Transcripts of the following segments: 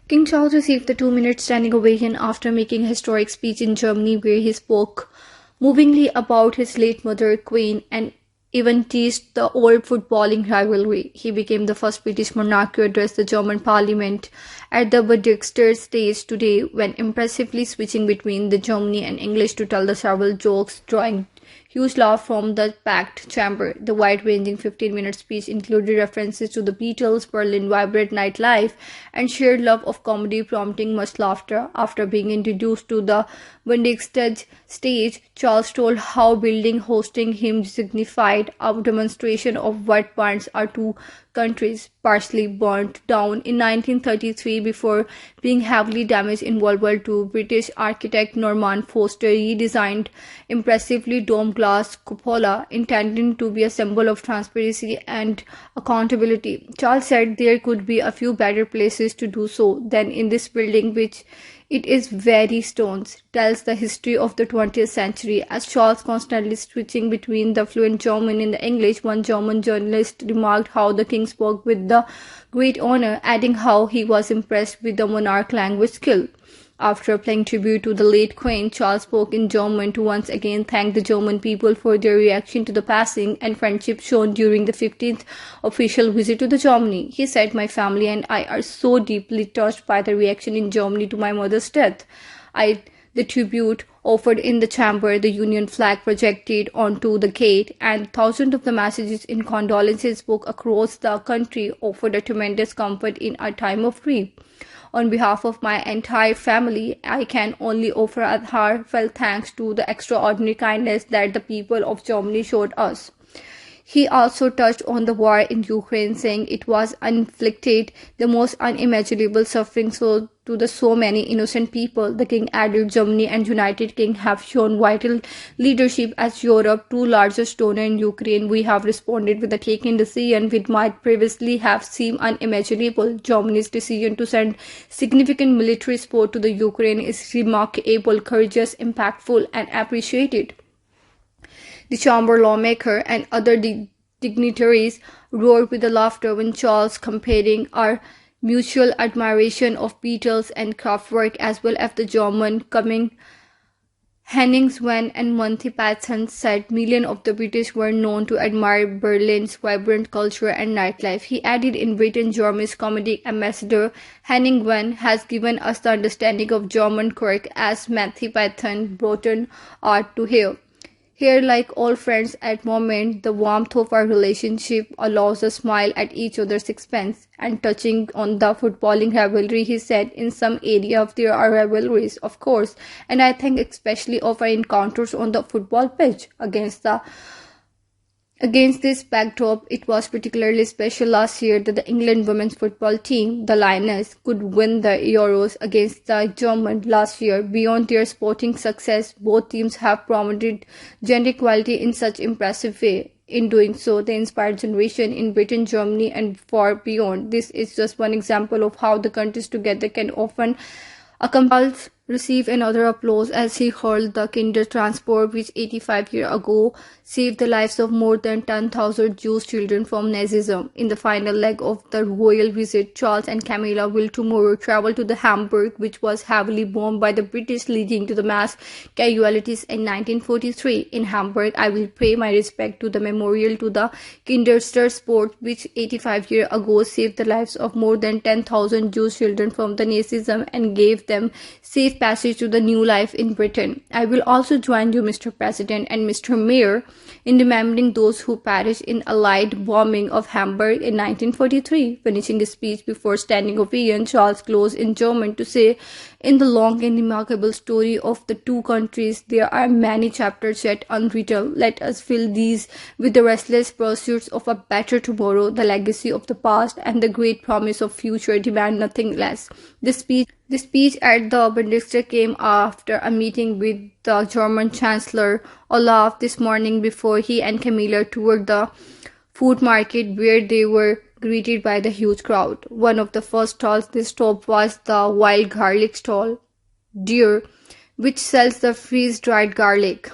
King Charles received the 2-minute standing ovation after making a historic speech in Germany where he spoke movingly about his late mother, Queen, and even teased the old footballing rivalry. He became the first British monarch to address the German parliament at the Bundestag stage today when impressively switching between the Germany and English to tell the several jokes, drawing huge laugh from the packed chamber. The wide-ranging 15-minute speech included references to the Beatles, Berlin vibrant nightlife, and shared love of comedy, prompting much laughter. After being introduced to the Bundestag stage, Charles told how building hosting him signified a demonstration of what binds our two countries, partially burnt down in 1933 before being heavily damaged in World War II. British architect Norman Foster redesigned impressively domed glass cupola intended to be a symbol of transparency and accountability. Charles said there could be a few better places to do so than in this building, which it is very stones, tells the history of the 20th century. As Charles constantly switching between the fluent German and the English, one German journalist remarked how the king spoke with the great honor, adding how he was impressed with the monarch language skill. After paying tribute to the late Queen, Charles spoke in German to once again thank the German people for their reaction to the passing and friendship shown during the 15th official visit to the Germany. He said, "My family and I are so deeply touched by the reaction in Germany to my mother's death. The tribute offered in the chamber, the Union flag projected onto the gate, and thousands of the messages in condolences spoke across the country offered a tremendous comfort in a time of grief. On behalf of my entire family, I can only offer a heartfelt thanks to the extraordinary kindness that the people of Germany showed us." He also touched on the war in Ukraine, saying it was inflicted the most unimaginable suffering to so many innocent people. The king added, "Germany and United Kingdom have shown vital leadership as Europe's two largest donor in Ukraine. We have responded with a taking decision which might previously have seemed unimaginable. Germany's decision to send significant military support to the Ukraine is remarkable, courageous, impactful, and appreciated." The chamber lawmaker and other dignitaries roared with the laughter when Charles, comparing our mutual admiration of Beatles and Kraftwerk as well as the German coming Henning Swan and Monty Python, said millions of the British were known to admire Berlin's vibrant culture and nightlife. He added, "In Britain, Germany's comedic ambassador Henning Swan has given us the understanding of German quirk as Monty Python brought art to hear. Here, like all friends at moment, the warmth of our relationship allows us to smile at each other's expense." And touching on the footballing rivalry, he said, "In some areas there are rivalries, of course, and I think especially of our encounters on the football pitch. Against this backdrop, it was particularly special last year that the England women's football team, the Lioness, could win the Euros against the Germans last year. Beyond their sporting success, both teams have promoted gender equality in such impressive way. In doing so, they inspired generation in Britain, Germany, and far beyond. This is just one example of how the countries together can often accomplish." Received another applause as he hurled the Kindertransport, which 85 years ago saved the lives of more than 10,000 Jewish children from Nazism. In the final leg of the royal visit, Charles and Camilla will tomorrow travel to the Hamburg, which was heavily bombed by the British, leading to the mass casualties in 1943. In Hamburg, I will pay my respect to the memorial to the Kindertransport, which 85 years ago saved the lives of more than 10,000 Jewish children from the Nazism and gave them safe passage to the new life in Britain. I will also join you, Mr. President and Mr. Mayor, in remembering those who perished in Allied bombing of Hamburg in 1943. Finishing his speech before standing ovation, Charles closed in German to say, "In the long and remarkable story of the two countries, there are many chapters yet unwritten. Let us fill these with the restless pursuits of a better tomorrow. The legacy of the past and the great promise of future demand nothing less." The speech at the Bundestag came after a meeting with the German Chancellor Olaf this morning before he and Camilla toured the food market, where they were greeted by the huge crowd. One of the first stalls they stopped was the wild garlic stall, Deer, which sells the freeze-dried garlic.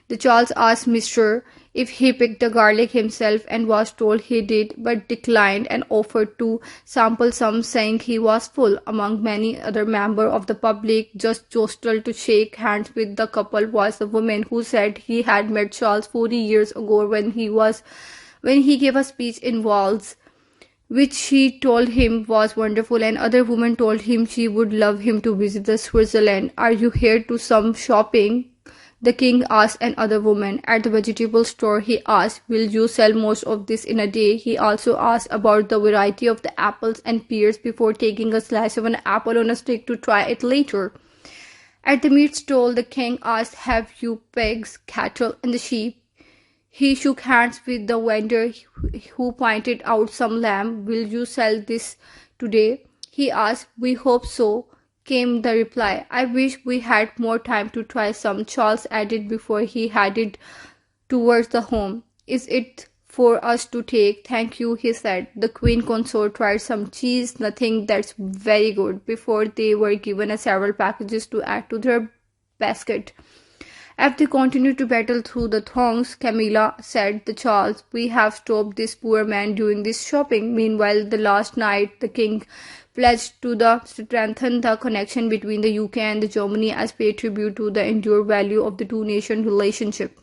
The Charles asked Mr. if he picked the garlic himself and was told he did, but declined and offered to sample some, saying he was full. Among many other members of the public just jostled to shake hands with the couple was the woman who said he had met Charles 40 years ago when he gave a speech in Wales, which she told him was wonderful. And other woman told him she would love him to visit the Switzerland. Are you here to some shopping? The king asked another woman. At the vegetable store, he asked, will you sell most of this in a day? He also asked about the variety of the apples and pears before taking a slice of an apple on a stick to try it later. At the meat stall, the king asked, have you pigs, cattle, and the sheep? He shook hands with the vendor who pointed out some lamb. Will you sell this today? He asked. We hope so, came the reply. I wish we had more time to try some, Charles added before he headed towards the home. Is it for us to take? Thank you, he said. The queen consort tried some cheese, nothing that's very good, before they were given several packages to add to their basket. As they continued to battle through the throngs, Camilla said to Charles, we have stopped this poor man doing this shopping. Meanwhile, the last night, the king pledged to strengthen the connection between the UK and the Germany as pay tribute to the enduring value of the two-nation relationship.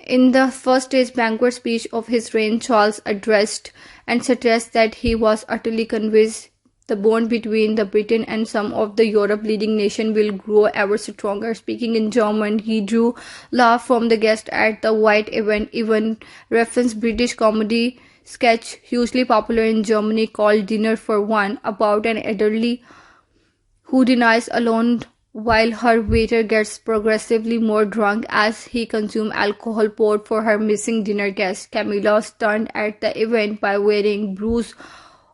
In the first day's banquet speech of his reign, Charles addressed and stressed that he was utterly convinced the bond between the Britain and some of the Europe leading nations will grow ever stronger. Speaking in German, he drew laugh from the guests at the White event, even referenced British comedy sketch hugely popular in Germany called Dinner for One, about an elderly who dines alone while her waiter gets progressively more drunk as he consumes alcohol poured for her missing dinner guest. Camilla stunned at the event by wearing Bruce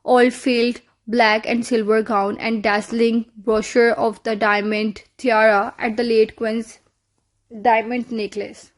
Oldfield black and silver gown and dazzling brochure of the diamond tiara at the late queen's diamond necklace.